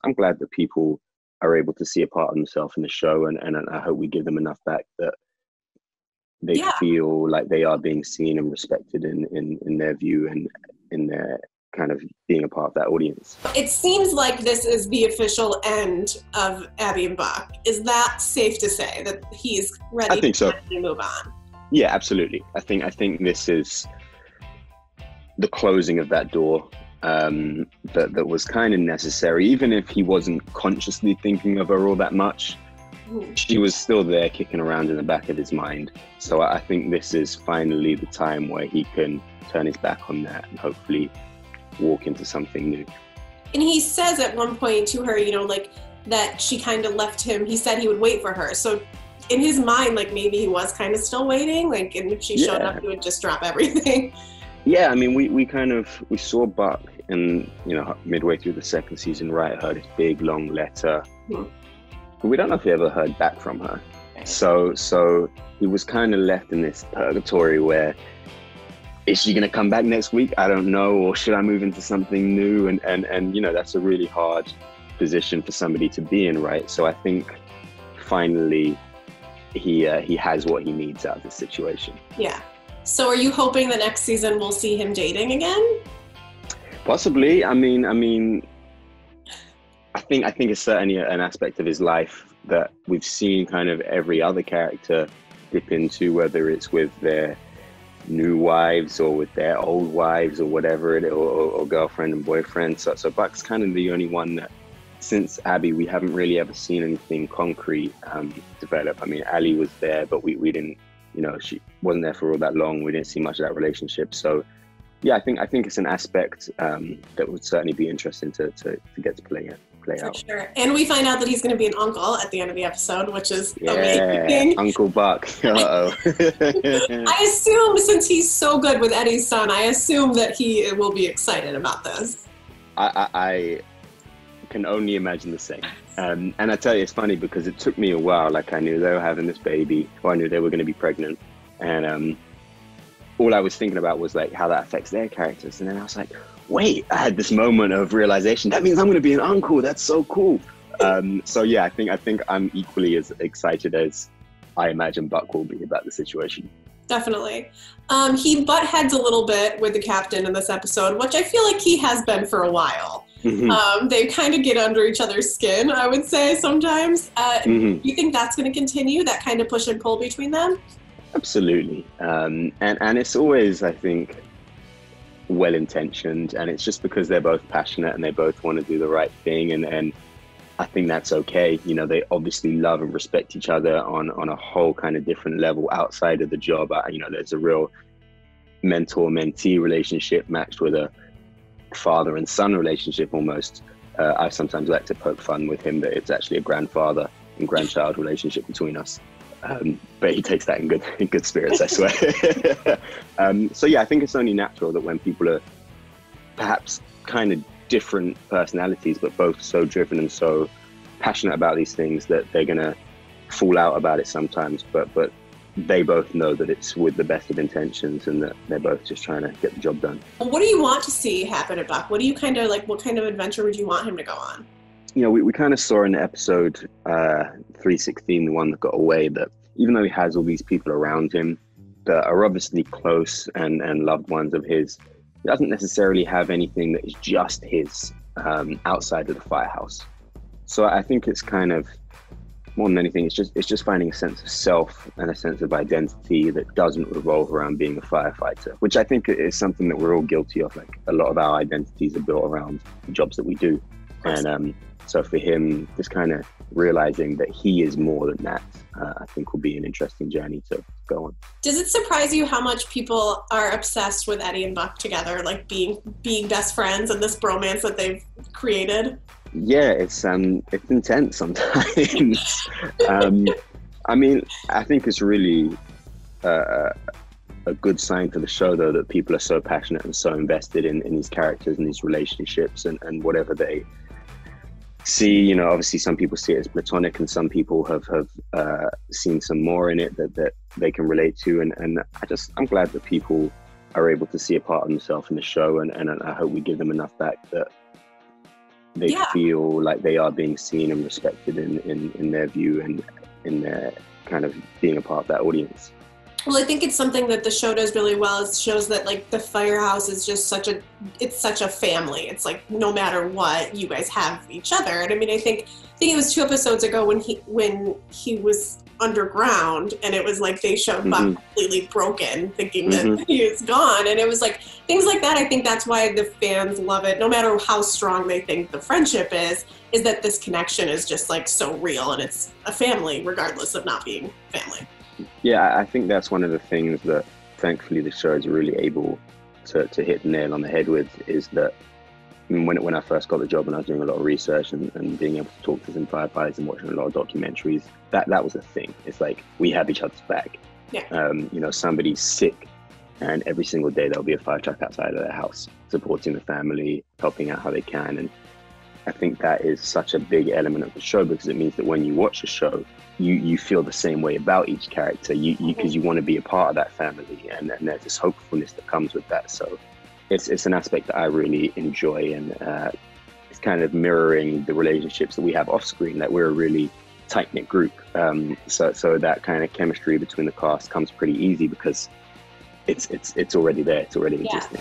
I'm glad that people are able to see a part of themselves in the show, and I hope we give them enough back that they Yeah. feel like they are being seen and respected in their view and in their kind of being a part of that audience. It seems like this is the official end of Abby and Buck. Is that safe to say that he's ready I think so. to move on? Yeah, absolutely. I think this is the closing of that door that was kind of necessary, even if he wasn't consciously thinking of her all that much. She was still there kicking around in the back of his mind. So I think this is finally the time where he can turn his back on that and hopefully walk into something new. And he says at one point to her, you know, like that she kind of left him. He said he would wait for her. So in his mind, like maybe he was kind of still waiting. Like, and if she showed up, he would just drop everything. Yeah, I mean, we saw Buck and, you know, midway through the second season write her this big long letter. But we don't know if we ever heard back from her. So he was kind of left in this purgatory where, is she going to come back next week? I don't know. Or should I move into something new? And you know, that's a really hard position for somebody to be in, right? So I think finally he has what he needs out of this situation. Yeah. So are you hoping the next season we'll see him dating again? Possibly. I mean, I think it's certainly an aspect of his life that we've seen kind of every other character dip into, whether it's with their new wives or with their old wives or whatever, or girlfriend and boyfriend. So Buck's kind of the only one that, since Abby, we haven't really ever seen anything concrete develop. I mean, Ali was there, but we didn't, you know, she wasn't there for all that long. We didn't see much of that relationship. So yeah, I think it's an aspect that would certainly be interesting to get to play out. For sure. And we find out that he's going to be an uncle at the end of the episode, which is amazing. Uncle Buck. Uh-oh. I assume, since he's so good with Eddie's son, I assume that he will be excited about this. I can only imagine the same. And I tell you, it's funny because it took me a while. Like, I knew they were having this baby, or I knew they were going to be pregnant. And all I was thinking about was like how that affects their characters. And then I was like, wait, I had this moment of realization. That means I'm going to be an uncle. That's so cool. So yeah, I think I'm equally as excited as I imagine Buck will be about the situation. Definitely. He butt heads a little bit with the captain in this episode, which I feel like he has been for a while. They kind of get under each other's skin, I would say, sometimes. Do you think that's going to continue, that kind of push and pull between them? Absolutely. And it's always, I think, well-intentioned, and it's just because they're both passionate and they both want to do the right thing, and I think that's okay. You know, they obviously love and respect each other on a whole kind of different level outside of the job. You know, there's a real mentor-mentee relationship matched with a father and son relationship almost. I sometimes like to poke fun with him that it's actually a grandfather and grandchild relationship between us. But he takes that in good spirits, I swear. So yeah, I think it's only natural that when people are perhaps kind of different personalities, but both so driven and so passionate about these things, that they're gonna fall out about it sometimes. But they both know that it's with the best of intentions and that they're both just trying to get the job done. What do you want to see happen at Buck? What do you kind of like? What kind of adventure would you want him to go on? You know, we kind of saw in the episode 316, the one that got away, that even though he has all these people around him that are obviously close and loved ones of his, he doesn't necessarily have anything that is just his outside of the firehouse. So I think it's kind of, more than anything, it's just finding a sense of self and a sense of identity that doesn't revolve around being a firefighter, which I think is something that we're all guilty of. Like, a lot of our identities are built around the jobs that we do. And so for him, just kind of realizing that he is more than that, I think will be an interesting journey to go on. Does it surprise you how much people are obsessed with Eddie and Buck together, like being best friends and this bromance that they've created? Yeah, it's intense sometimes. I mean, I think it's really a good sign for the show, though, that people are so passionate and so invested in these characters and these relationships and whatever they see. You know, obviously some people see it as platonic and some people have seen some more in it that they can relate to. And I'm glad that people are able to see a part of themselves in the show, and I hope we give them enough back that they Yeah. feel like they are being seen and respected in their view and in their kind of being a part of that audience. Well, I think it's something that the show does really well. It shows that like the Firehouse is just such a family. It's like no matter what, you guys have each other. And I mean, I think it was 2 episodes ago when he was underground, and it was like they showed Buck completely broken, thinking that he is gone. And it was like things like that. I think that's why the fans love it, no matter how strong they think the friendship is that this connection is just like so real, and it's a family regardless of not being family. Yeah, I think that's one of the things that thankfully the show is really able to hit the nail on the head with, is that when I first got the job and I was doing a lot of research and being able to talk to some firefighters and watching a lot of documentaries, that was a thing. It's like we have each other's back. Yeah. You know, somebody's sick and every single day there'll be a fire truck outside of their house supporting the family, helping out how they can. And I think that is such a big element of the show, because it means that when you watch a show, you feel the same way about each character, because you want to be a part of that family, and there's this hopefulness that comes with that. So it's an aspect that I really enjoy, and it's kind of mirroring the relationships that we have off screen, that we're a really tight-knit group. So that kind of chemistry between the cast comes pretty easy because it's already there, it's already existing.